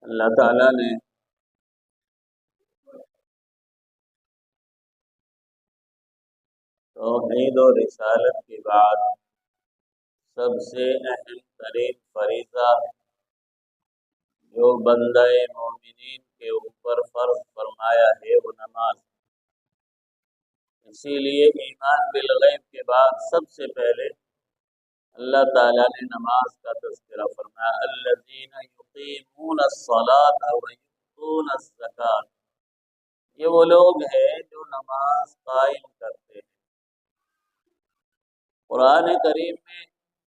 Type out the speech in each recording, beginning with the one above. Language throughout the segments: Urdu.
اللہ تعالیٰ نے توحید و رسالت کے بعد سب سے اہم ترین فریضہ جو بندہ مومنین کے اوپر فرض فرمایا ہے وہ نماز۔ اسی لیے ایمان بالغیب کے بعد سب سے پہلے اللہ تعالیٰ نے نماز کا تذکرہ فرمایا، الذین یقیمون الصلاۃ ویؤتون الزکاۃ۔ یہ وہ لوگ ہیں جو نماز قائم کرتے ہیں۔ قرآن کریم میں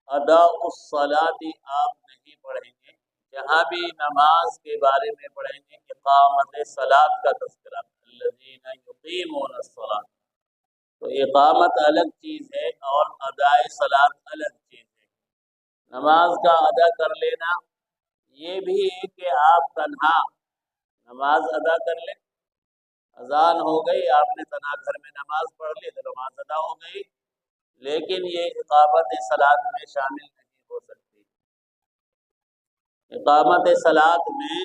اداء الصلاۃ آپ نہیں پڑھیں گے، جہاں بھی نماز کے بارے میں پڑھیں گے اقامت صلاۃ کا تذکرہ، الذین یقیمون الصلاۃ۔ تو اقامت الگ چیز ہے اور اداء صلاۃ الگ چیز ہے۔ نماز کا ادا کر لینا یہ بھی ہے کہ آپ تنہا نماز ادا کر لیں، اذان ہو گئی آپ نے تنہا گھر میں نماز پڑھ لی تو نماز ادا ہو گئی، لیکن یہ اقامت صلاۃ میں شامل نہیں ہو سکتی۔ اقامت صلاۃ میں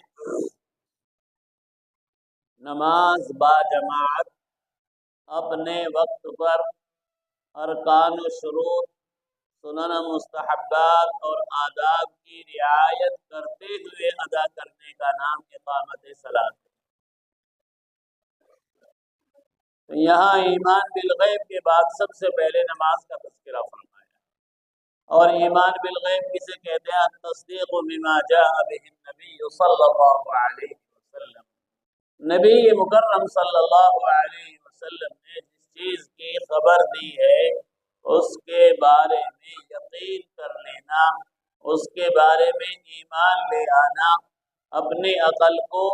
نماز با جماعت اپنے وقت پر ارکان و شروط، سنن مستحبات اور آداب کی رعایت کرتے ہوئے ادا کرنے کا نام اقامت صلاۃ ہے۔ تو یہاں ایمان بالغیب کے بعد سب سے پہلے نماز کا تذکرہ فرمایا، اور ایمان بالغیب کسے کہتے ہیں؟ التصدیق بما جاء به النبی صلی اللہ علیہ وسلم۔ نبی مکرم صلی اللہ علیہ وسلم نے جس چیز کی خبر دی ہے اس کے بارے میں یقین کر لینا، اس کے بارے میں ایمان لے آنا، اپنی عقل کو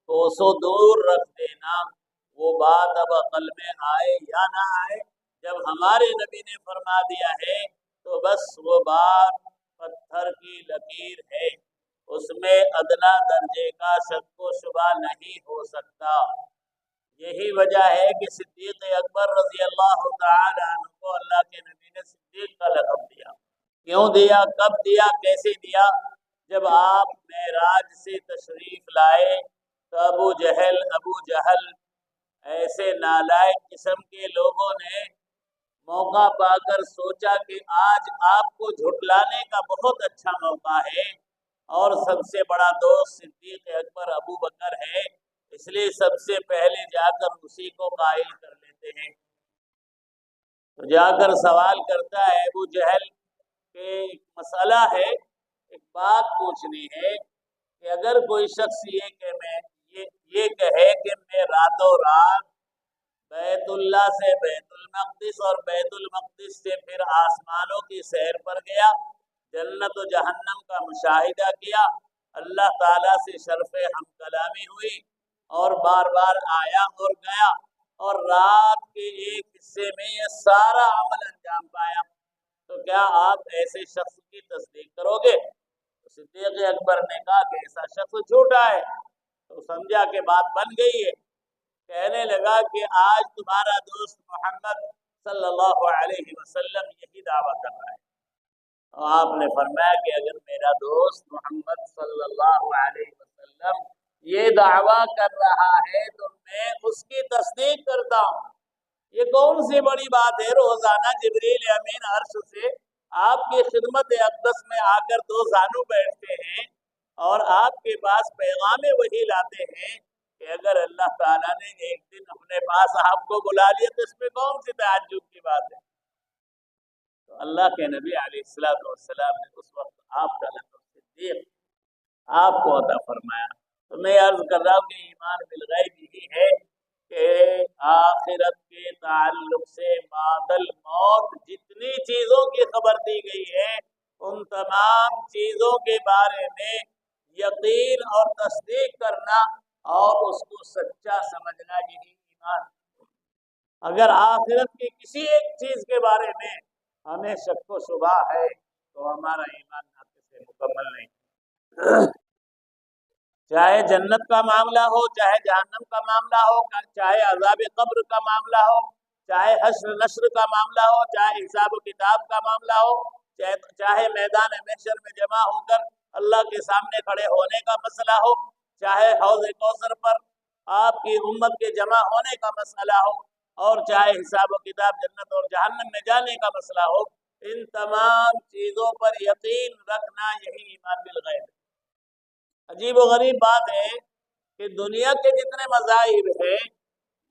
کوسوں دور رکھ دینا۔ وہ بات اب عقل میں آئے یا نہ آئے، جب ہمارے نبی نے فرما دیا ہے تو بس وہ بات پتھر کی لکیر ہے، اس میں ادنا درجے کا شک و شبہ نہیں ہو سکتا۔ یہی وجہ ہے کہ صدیق اکبر رضی اللہ تعالی عنہ کو اللہ کے نبی نے صدیق کا لقب دیا۔ کیوں دیا، کب دیا، کیسے دیا؟ جب آپ معراج سے تشریف لائے تو ابو جہل ایسے نالائق قسم کے لوگوں نے موقع پا کر سوچا کہ آج آپ کو جھٹلانے کا بہت اچھا موقع ہے، اور سب سے بڑا دوست صدیق اکبر ابو بکر ہے، اس لیے سب سے پہلے جا کر اسی کو قائل کر لیتے ہیں۔ تو جا کر سوال کرتا ہے ابو جہل کہ ایک مسئلہ ہے، ایک بات پوچھنی ہے کہ اگر کوئی شخص یہ کہے کہ میں راتوں رات بیت اللہ سے بیت المقدس اور بیت المقدس سے پھر آسمانوں کی سیر پر گیا، جنت و جہنم کا مشاہدہ کیا، اللہ تعالیٰ سے شرف ہم کلامی ہوئی، اور بار بار آیا اور گیا، اور رات کے ایک حصے میں یہ سارا عمل انجام پایا، تو کیا آپ ایسے شخص کی تصدیق کرو گے؟ صدیق اکبر نے کہا کہ ایسا شخص جھوٹا ہے۔ تو سمجھا کہ بات بن گئی ہے، کہنے لگا کہ آج تمہارا دوست محمد صلی اللہ علیہ وسلم یہی دعویٰ کر رہا ہے۔ اور آپ نے فرمایا کہ اگر میرا دوست محمد صلی اللہ علیہ وسلم یہ دعویٰ کر رہا ہے تو میں اس کی تصدیق کرتا ہوں۔ یہ کون سی بڑی بات ہے؟ روزانہ جبریل امین عرش سے آپ کی خدمت اقدس میں آ کر دو زانو بیٹھتے ہیں اور آپ کے پاس پیغام وحی لاتے ہیں کہ اگر اللہ تعالیٰ نے ایک دن اپنے پاس آپ کو بلا لیا تو اس میں کون سی تعجب کی بات ہے؟ تو اللہ کے نبی علیہ السلام نے اس وقت آپ کا لقب صدیق آپ کو عطا فرمایا۔ تو میں عرض کر رہا ہوں کہ ایمان بالغیب یہی ہے کہ آخرت کے تعلق سے بعد الموت جتنی چیزوں کی خبر دی گئی ہے ان تمام چیزوں کے بارے میں یقین اور تصدیق کرنا اور اس کو سچا سمجھنا، یہی ایمان۔ اگر آخرت کی کسی ایک چیز کے بارے میں ہمیں شک و شبہ ہے تو ہمارا ایمان ناقص سے مکمل نہیں۔ چاہے جنت کا معاملہ ہو، چاہے جہنم کا معاملہ ہو، چاہے عذاب قبر کا معاملہ ہو، چاہے حشر نشر کا معاملہ ہو، چاہے حساب و کتاب کا معاملہ ہو، چاہے میدان محشر میں جمع ہو کر اللہ کے سامنے کھڑے ہونے کا مسئلہ ہو، چاہے حوض کوثر پر آپ کی امت کے جمع ہونے کا مسئلہ ہو، اور چاہے حساب و کتاب جنت اور جہنم میں جانے کا مسئلہ ہو، ان تمام چیزوں پر یقین رکھنا یہی ایمان بالغیب ہے۔ عجیب و غریب بات ہے کہ دنیا کے جتنے مذاہب ہیں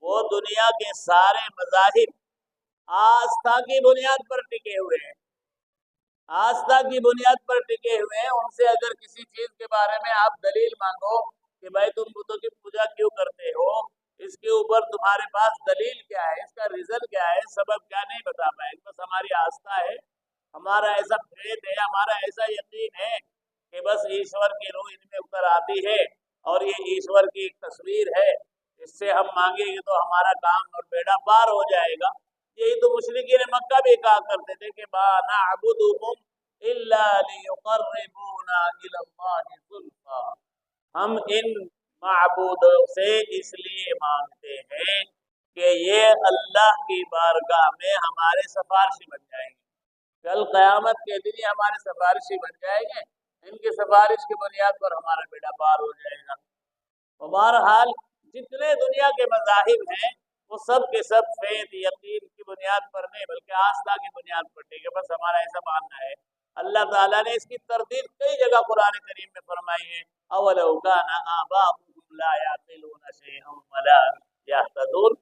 وہ دنیا کے سارے مذاہب آستھا کی بنیاد پر ٹکے ہوئے ہیں، آستھا کی بنیاد پر ٹکے ہوئے ہیں۔ ان سے اگر کسی چیز کے بارے میں آپ دلیل مانگو کہ بھائی تم بتوں کی پوجا کیوں کرتے ہو، اس کے اوپر تمہارے پاس دلیل کیا ہے، اس کا ریزن کیا ہے، سبب کیا، نہیں بتا پائے۔ بس ہماری آستھا ہے، ہمارا ایسا فیت ہے، ہمارا ایسا یقین ہے کہ بس ایشور کی روح ان میں اتر آتی ہے اور یہ ایشور کی ایک تصویر ہے، اس سے ہم مانگیں گے تو ہمارا کام اور بیڑا پار ہو جائے گا۔ یہی تو مشرکین مکہ بھی کہا کرتے تھے کہ ما نعبدہم الا لیقربونا الی اللہ زلفا، ہم ان معبودوں سے اس لیے مانگتے ہیں کہ یہ اللہ کی بارگاہ میں ہمارے سفارشی بن جائیں گے، کل قیامت کے دن یہ ہمارے سفارشی بن جائیں گے، ان کی سفارش کی بنیاد پر ہمارا بیڑا پار ہو جائے گا۔ تو بہرحال جتنے دنیا کے مذاہب ہیں وہ سب کے سب فیض یقین کی بنیاد پر نہیں بلکہ آستھا کی بنیاد پر ٹھیک ہے، بس ہمارا ایسا ماننا ہے۔ اللہ تعالیٰ نے اس کی تردید کئی جگہ قرآن کریم میں فرمائی ہے، اولو کان آباؤہم لا یعقلون شیئا ولا یہتدون،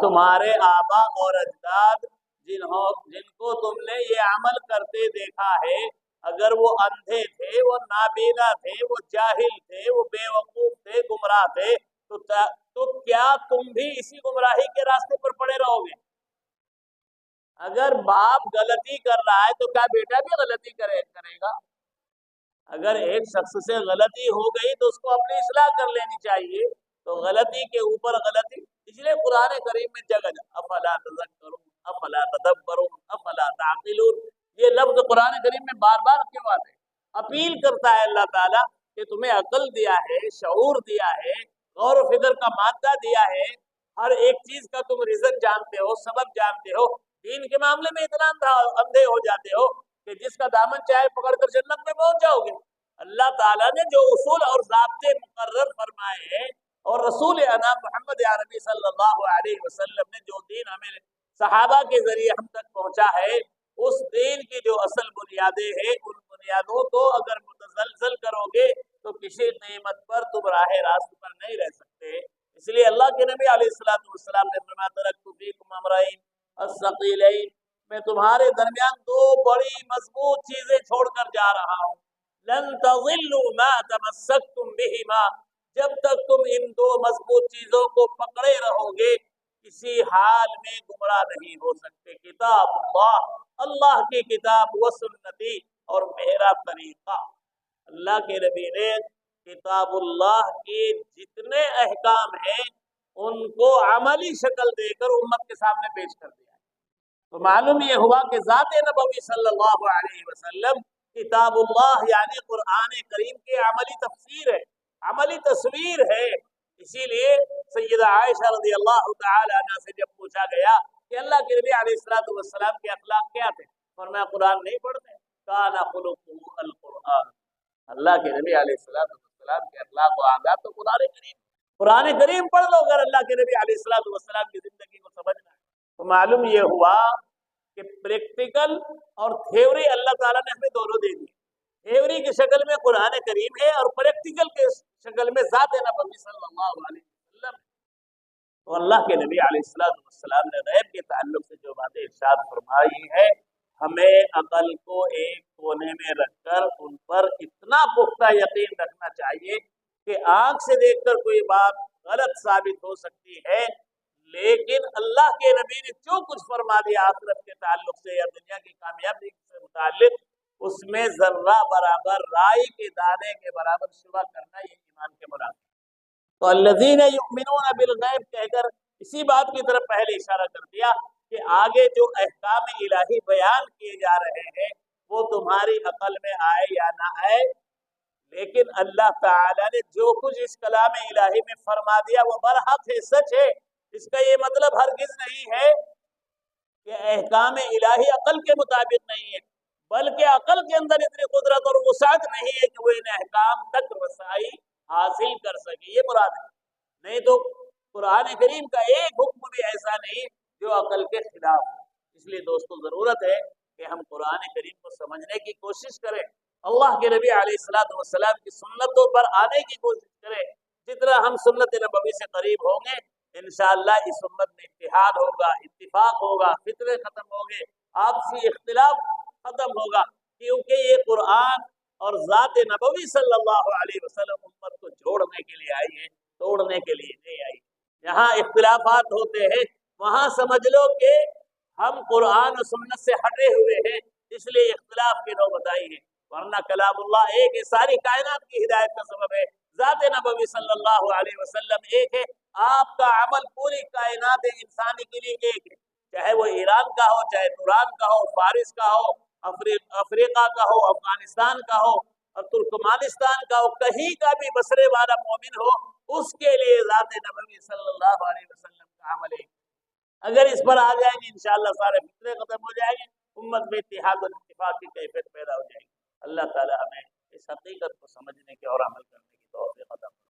تمہارے آبا اور اجداد جن کو تم نے یہ عمل کرتے دیکھا ہے، اگر وہ اندھے تھے، وہ نابینا تھے، وہ جاہل تھے، وہ بے وقوف تھے، گمراہ تھے، تو کیا تم بھی اسی گمراہی کے راستے پر پڑے رہو گے؟ اگر باپ غلطی کر رہا ہے تو کیا بیٹا بھی غلطی کرے گا؟ اگر ایک شخص سے غلطی ہو گئی تو اس کو اپنی اصلاح کر لینی چاہیے، تو غلطی کے اوپر غلطی، اس لیے قرآن کریم میں جگہ افلا تذکرون افلا تدبرون افلا تعقلون، یہ لفظ قرآن کریم میں بار بار کیوں آتے ہیں؟ اپیل کرتا ہے اللہ تعالیٰ کہ تمہیں عقل دیا ہے، شعور دیا ہے، غور و فکر کا مادہ دیا ہے، ہر ایک چیز کا تم ریزن جانتے ہو، سبب جانتے ہو، دین کے معاملے میں اتنا اندھے ہو جاتے ہو کہ جس کا دامن چاہے پکڑ کر جنت میں پہنچ جاؤ گے۔ اللہ تعالیٰ نے جو اصول اور ضابطے مقرر فرمائے ہیں اور رسول انام محمد عربی صلی اللہ علیہ وسلم نے جو دین ہمیں صحابہ کے ذریعے ہم تک پہنچا ہے، اس دین کی جو اصل بنیادیں ہیں ان بنیادوں کو اگر متزلزل کرو گے تو کسی قیمت پر تم راہ راست پر نہیں رہ سکتے۔ اس لیے اللہ کے نبی علیہ السلام نے فرمایا ترکت فیکم امرین الثقیلین، میں تمہارے درمیان دو بڑی مضبوط چیزیں چھوڑ کر جا رہا ہوں، لن تضلوا ما تمسکتم بہما، جب تک تم ان دو مضبوط چیزوں کو پکڑے رہو گے کسی حال میں گمراہ نہیں ہو سکتے، کتاب اللہ، اللہ کی کتاب، و سنتی، اور میرا طریقہ۔ اللہ کے نبی نے کتاب اللہ کے جتنے احکام ہیں ان کو عملی شکل دے کر امت کے سامنے پیش کر دیا ہے۔ تو معلوم یہ ہوا کہ ذات نبوی صلی اللہ علیہ وسلم کتاب اللہ یعنی قرآن کریم کی عملی تفسیر ہے، عملی تصویر ہے۔ اسی لیے سیدہ عائشہ رضی اللہ تعالی عنہ سے جب پوچھا گیا کہ اللہ کے نبی علیہ السلام کے اخلاق کیا تھے، فرمایا قرآن نہیں پڑھتے، کان خلقہ القرآن، اللہ کے نبی علیہ السلام کے اخلاق و عادات تو قرآن کریم پڑھ لو اگر اللہ کے نبی علیہ السلام کی زندگی کو سمجھنا ہے۔ تو معلوم یہ ہوا کہ پریکٹیکل اور تھیوری اللہ تعالیٰ نے ہمیں دونوں دے دی، تھیوری کی شکل میں قرآن کریم ہے اور پریکٹیکل کے شکل میں ذات نبوی صلی اللہ علیہ وسلم۔ تو اللہ کے نبی علیہ السلام نے غیب کے تعلق سے جو باتیں ارشاد فرمائی ہے، ہمیں عقل کو ایک کونے میں رکھ کر ان پر اتنا پختہ یقین رکھنا چاہیے کہ آنکھ سے دیکھ کر کوئی بات غلط ثابت ہو سکتی ہے، لیکن اللہ کے نبی نے جو کچھ فرما دیا آخرت کے تعلق سے یا دنیا کی کامیابی سے متعلق، اس میں ذرہ برابر رائی کے دانے کے برابر شبہ کرنا یہ ایمان کے برابر۔ تو الذین یؤمنون بالغیب کہہ کر اسی بات کی طرف پہلے اشارہ کر دیا کہ آگے جو احکام الہی بیان کیے جا رہے ہیں وہ تمہاری عقل میں آئے یا نہ آئے، لیکن اللہ تعالیٰ نے جو کچھ اس کلام الہی میں فرما دیا وہ برحق ہے، سچ ہے۔ اس کا یہ مطلب ہرگز نہیں ہے کہ احکام الہی عقل کے مطابق نہیں ہے، بلکہ عقل کے اندر اتنی قدرت اور وسعت نہیں ہے کہ وہ ان احکام تک رسائی حاصل کر سکے، یہ مراد ہے۔ نہیں تو قرآن کریم کا ایک حکم بھی ایسا نہیں جو عقل کے خلاف ہے۔ اس لیے دوستو ضرورت ہے کہ ہم قرآن کریم کو سمجھنے کی کوشش کریں، اللہ کے نبی علیہ السلام کی سنتوں پر آنے کی کوشش کریں۔ جتنا ہم سنت نبوی سے قریب ہوں گے انشاءاللہ اس امت میں اتحاد ہوگا، اتفاق ہوگا، فتنے ختم ہوں گے، آپسی اختلاف ختم ہوگا، کیونکہ یہ قرآن اور ذات نبوی صلی اللہ علیہ وسلم امت کو جوڑنے کے لیے آئی ہے، توڑنے کے لیے نہیں آئی۔ جہاں اختلافات ہوتے ہیں وہاں سمجھ لو کہ ہم قرآن و سنت سے ہٹے ہوئے ہیں، اس لیے اختلاف کی نوبت آئی ہے، ورنہ کلام اللہ ایک ہے، ساری کائنات کی ہدایت کا سبب ہے، ذات نبوی صلی اللہ علیہ وسلم ایک ہے، آپ کا عمل پوری کائنات انسانی کے لیے ایک ہے، چاہے وہ ایران کا ہو، چاہے توران کا ہو، فارس کا ہو، افریقہ کا ہو، افغانستان کا ہو اور ترکمانستان کا ہو، کہیں کا بھی بسرے والا مومن ہو، اس کے لیے ذات نبوی صلی اللہ علیہ وسلم کا عمل ہے۔ اگر اس پر آ جائیں گے انشاءاللہ سارے فتنے ختم ہو جائیں گے، امت میں اتحاد و اتفاق کی کیفیت پیدا ہو جائے گی۔ اللہ تعالی ہمیں اس حقیقت کو سمجھنے کے اور عمل